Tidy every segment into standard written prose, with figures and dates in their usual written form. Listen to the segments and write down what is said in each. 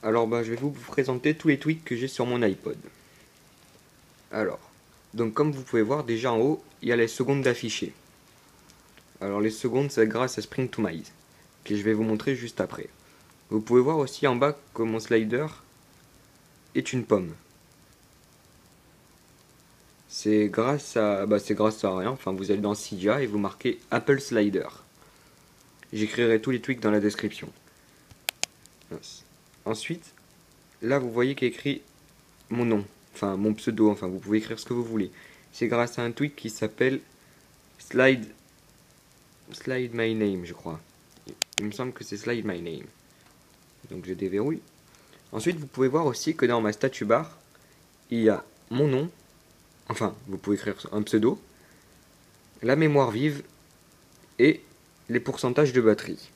Alors je vais vous présenter tous les tweaks que j'ai sur mon iPod. Alors, donc comme vous pouvez voir, déjà en haut, il y a les secondes d'afficher. Alors les secondes, c'est grâce à Spring to Mize, que je vais vous montrer juste après. Vous pouvez voir aussi en bas que mon slider est une pomme. C'est grâce à rien. Enfin, vous allez dans Cydia et vous marquez Apple Slider. J'écrirai tous les tweaks dans la description. Ensuite, là vous voyez qu'il y a écrit mon nom, enfin mon pseudo, enfin vous pouvez écrire ce que vous voulez. C'est grâce à un tweak qui s'appelle Slide My Name, je crois. Il me semble que c'est Slide My Name. Donc je déverrouille. Ensuite, vous pouvez voir aussi que dans ma statue bar, il y a mon nom, enfin vous pouvez écrire un pseudo, la mémoire vive et les pourcentages de batterie.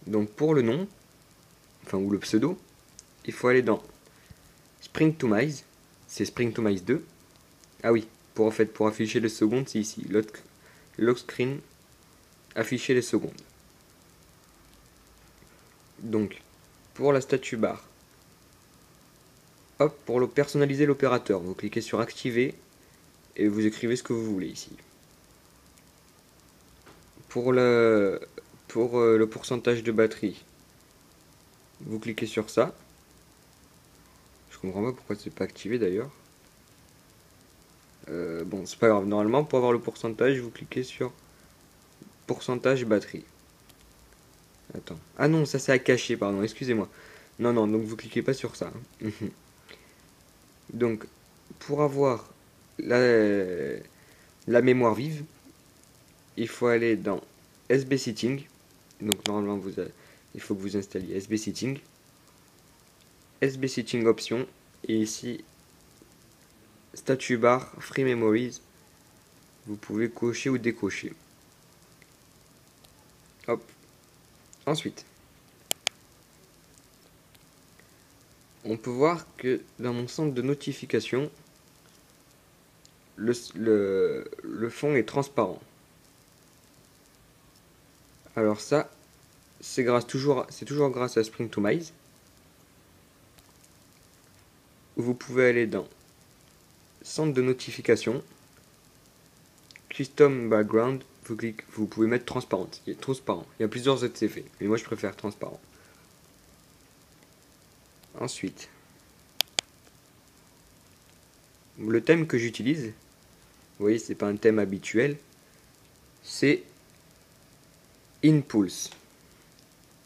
Donc pour le nom, enfin ou le pseudo, il faut aller dans Spring to Mize, c'est Spring to Mize 2. Ah oui, pour afficher les secondes, c'est ici, lock screen, afficher les secondes. Donc, pour la statue bar, hop, pour personnaliser l'opérateur, vous cliquez sur activer et vous écrivez ce que vous voulez ici. Pour le pourcentage de batterie, vous cliquez sur ça. Je comprends pas pourquoi c'est pas activé d'ailleurs. Bon, c'est pas grave. Normalement, pour avoir le pourcentage, vous cliquez sur pourcentage batterie. Attends. Ah non, ça c'est à cacher, pardon, excusez-moi. Non, donc vous cliquez pas sur ça. Donc, pour avoir la mémoire vive, il faut aller dans SB Setting. Donc, normalement, il faut que vous installiez SB Setting. SB Setting Option. Et ici, Statue Bar Free Memories. Vous pouvez cocher ou décocher. Hop. Ensuite, on peut voir que dans mon centre de notification, le fond est transparent. Alors ça, c'est toujours grâce à Spring to Mize. Vous pouvez aller dans centre de notification, custom background, vous pouvez mettre transparente. Il est transparent. Il y a plusieurs autres effets, mais moi je préfère transparent. Ensuite, le thème que j'utilise, vous voyez, c'est pas un thème habituel, c'est Impulse.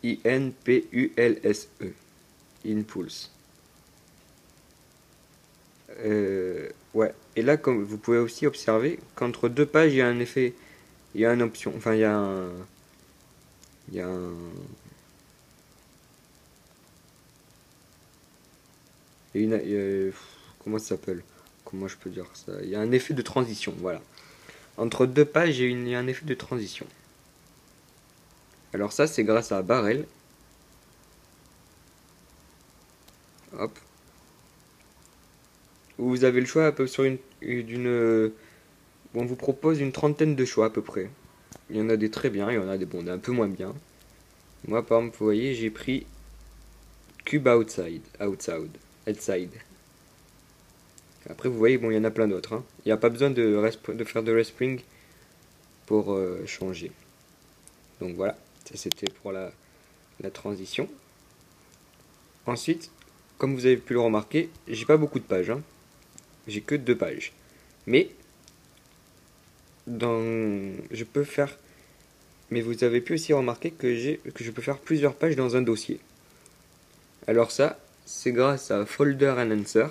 I-N-P-U-L-S-E. Impulse. Ouais. Et là, comme vous pouvez aussi observer qu'entre deux pages, il y a un effet, il y a une option, enfin il y a un, comment ça s'appelle? Comment je peux dire ça? Il y a un effet de transition, voilà. Entre deux pages, il y a un effet de transition. Alors ça, c'est grâce à Barrel. Hop. Vous avez le choix à peu sur on vous propose une trentaine de choix à peu près. Il y en a des très bien, il y en a des un peu moins bien. Moi, par exemple, vous voyez, j'ai pris Cube Outside. Après, vous voyez, bon, il y en a plein d'autres. Hein. Il n'y a pas besoin de faire de respring pour changer. Donc voilà, ça c'était pour la transition. Ensuite, comme vous avez pu le remarquer, j'ai pas beaucoup de pages. Hein. J'ai que 2 pages. Mais je peux faire. Mais vous avez pu aussi remarquer que je peux faire plusieurs pages dans un dossier. Alors ça, c'est grâce à Folder Enhancer,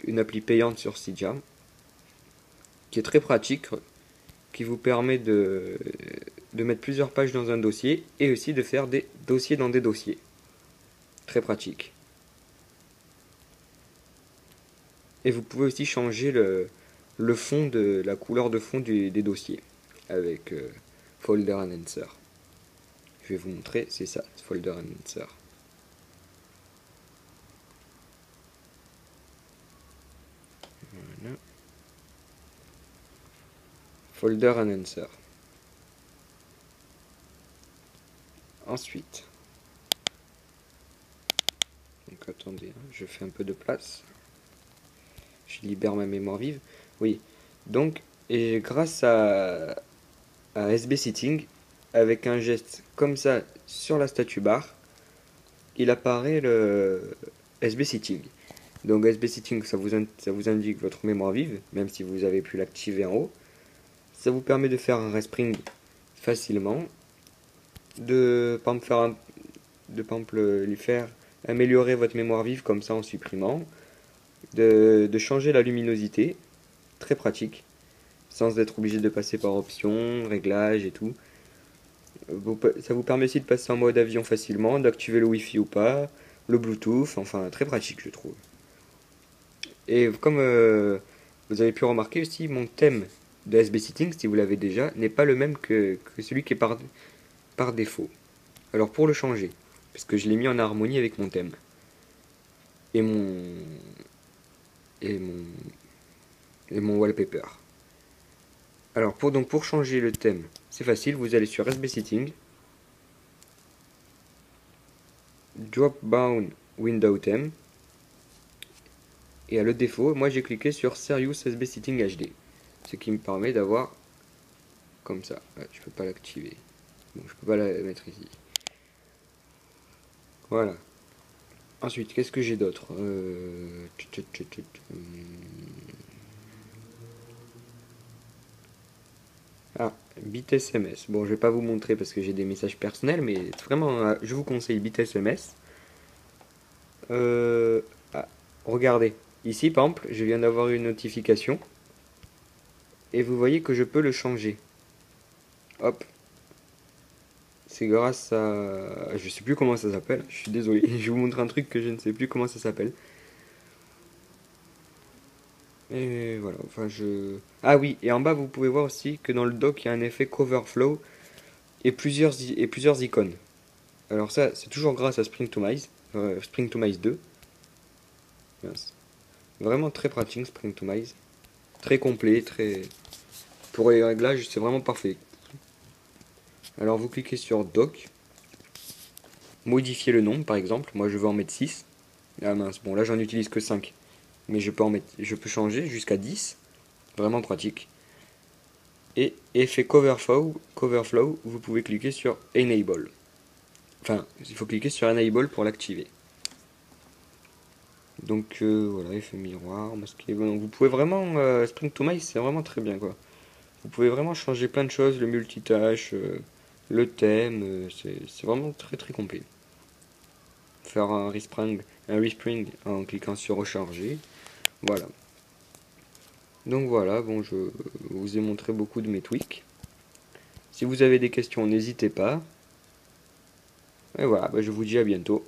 une appli payante sur Cydia, qui est très pratique, qui vous permet de mettre plusieurs pages dans un dossier et aussi de faire des dossiers dans des dossiers. Très pratique. Et vous pouvez aussi changer le fond la couleur de fond des dossiers avec Folder Enhancer. Je vais vous montrer, c'est ça, Folder Enhancer. Voilà. Folder Enhancer. Ensuite, Donc attendez, hein, je fais un peu de place. Je libère ma mémoire vive. Oui. Donc, et grâce à SB Sitting, avec un geste comme ça sur la statue bar, il apparaît le SB Sitting. Donc SB Sitting, ça vous indique votre mémoire vive, même si vous avez pu l'activer en haut. Ça vous permet de faire un respring facilement, de par exemple, lui faire améliorer votre mémoire vive comme ça en supprimant, de changer la luminosité, très pratique, sans être obligé de passer par options, réglages et tout. Ça vous permet aussi de passer en mode avion facilement, d'activer le Wi-Fi ou pas, le Bluetooth, enfin très pratique je trouve. Et comme vous avez pu remarquer aussi, mon thème de SB Sitting, si vous l'avez déjà, n'est pas le même que celui qui est par défaut. Alors pour le changer, parce que je l'ai mis en harmonie avec mon thème et et mon et mon wallpaper. Alors pour changer le thème, c'est facile, vous allez sur SB Setting, drop down window theme, et à le défaut, moi j'ai cliqué sur Serious SB Setting HD, ce qui me permet d'avoir comme ça. Ah, je peux pas l'activer, bon, je peux pas la mettre ici. Voilà. Ensuite, qu'est-ce que j'ai d'autre Ah, BitSMS. Bon, je vais pas vous montrer parce que j'ai des messages personnels, mais vraiment, je vous conseille BitSMS. Ah, regardez. Ici, par exemple, je viens d'avoir une notification. Et vous voyez que je peux le changer. Hop. C'est grâce à... Je sais plus comment ça s'appelle. Je suis désolé. Je vous montre un truc que je ne sais plus comment ça s'appelle. Et voilà. Enfin, je... Ah oui. Et en bas, vous pouvez voir aussi que dans le dock, il y a un effet Coverflow et plusieurs icônes. Alors ça, c'est toujours grâce à Spring to Mice 2. Mince. Vraiment très pratique Spring to Mice. Très complet, très... Pour les réglages, c'est vraiment parfait. Alors vous cliquez sur Doc. Modifier le nombre par exemple. Moi je veux en mettre 6. Ah mince, bon là j'en utilise que 5. Mais je peux changer jusqu'à 10. Vraiment pratique. Et effet Coverflow, vous pouvez cliquer sur Enable. Enfin, il faut cliquer sur Enable pour l'activer. Donc voilà, effet miroir, masqué. Bon, vous pouvez vraiment... Spring to Mice, c'est vraiment très bien quoi. Vous pouvez vraiment changer plein de choses, le multitâche, le thème, c'est vraiment très très complet. Faire un respring en cliquant sur recharger. Voilà. Donc voilà, bon, je vous ai montré beaucoup de mes tweaks. Si vous avez des questions, n'hésitez pas. Et voilà, bah, je vous dis à bientôt.